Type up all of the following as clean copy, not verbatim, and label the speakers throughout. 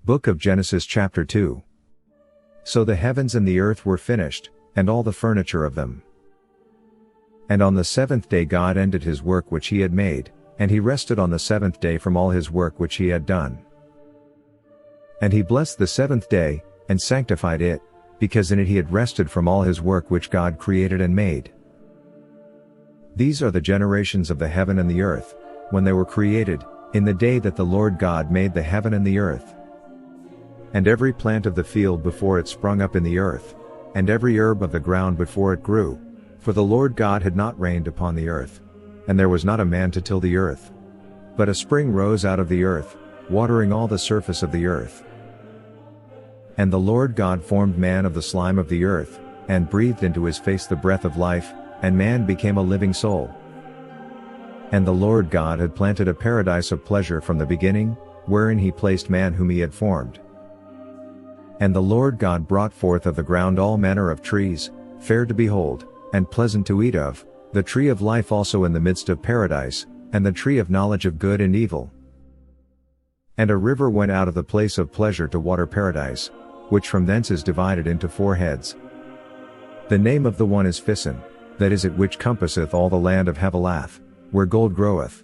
Speaker 1: Book of Genesis chapter 2. So the heavens and the earth were finished, and all the furniture of them. And on the seventh day God ended his work which he had made, and he rested on the seventh day from all his work which he had done. And he blessed the seventh day, and sanctified it, because in it he had rested from all his work which God created and made. These are the generations of the heaven and the earth, when they were created, in the day that the Lord God made the heaven and the earth. And every plant of the field before it sprung up in the earth, and every herb of the ground before it grew, for the Lord God had not rained upon the earth, and there was not a man to till the earth. But a spring rose out of the earth, watering all the surface of the earth. And the Lord God formed man of the slime of the earth, and breathed into his face the breath of life, and man became a living soul. And the Lord God had planted a paradise of pleasure from the beginning, wherein he placed man whom he had formed. And the Lord God brought forth of the ground all manner of trees, fair to behold, and pleasant to eat of, the tree of life also in the midst of paradise, and the tree of knowledge of good and evil. And a river went out of the place of pleasure to water paradise, which from thence is divided into 4 heads. The name of the one is Fison, that is it which compasseth all the land of Havilath, where gold groweth.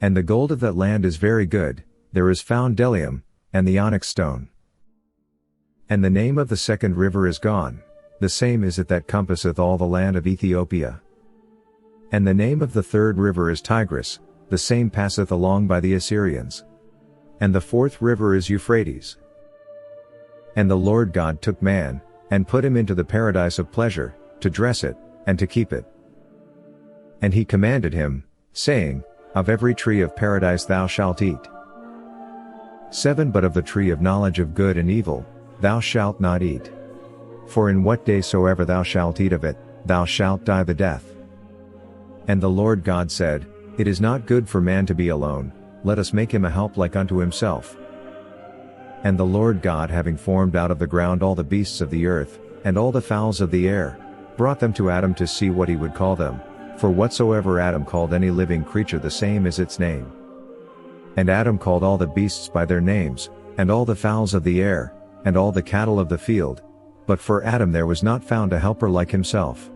Speaker 1: And the gold of that land is very good, there is found bdellium, and the onyx stone. And the name of the second river is Gone, the same is it that compasseth all the land of Ethiopia. And the name of the third river is Tigris, the same passeth along by the Assyrians. And the fourth river is Euphrates. And the Lord God took man, and put him into the paradise of pleasure, to dress it, and to keep it. And he commanded him, saying, Of every tree of paradise thou shalt eat. 7 But of the tree of knowledge of good and evil, thou shalt not eat. For in what day soever thou shalt eat of it, thou shalt die the death. And the Lord God said, It is not good for man to be alone, let us make him a help like unto himself. And the Lord God having formed out of the ground all the beasts of the earth, and all the fowls of the air, brought them to Adam to see what he would call them, for whatsoever Adam called any living creature the same is its name. And Adam called all the beasts by their names, and all the fowls of the air, and all the cattle of the field, but for Adam there was not found a helper like himself.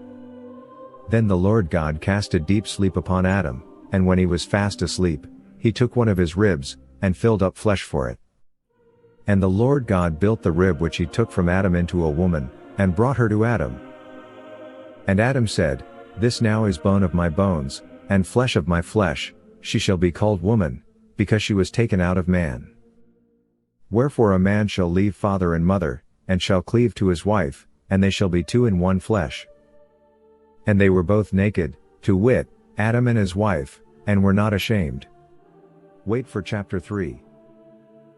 Speaker 1: Then the Lord God cast a deep sleep upon Adam, and when he was fast asleep, he took one of his ribs, and filled up flesh for it. And the Lord God built the rib which he took from Adam into a woman, and brought her to Adam. And Adam said, This now is bone of my bones, and flesh of my flesh, she shall be called woman, because she was taken out of man. Wherefore a man shall leave father and mother, and shall cleave to his wife, and they shall be 2 in one flesh. And they were both naked, to wit, Adam and his wife, and were not ashamed. Wait for chapter 3.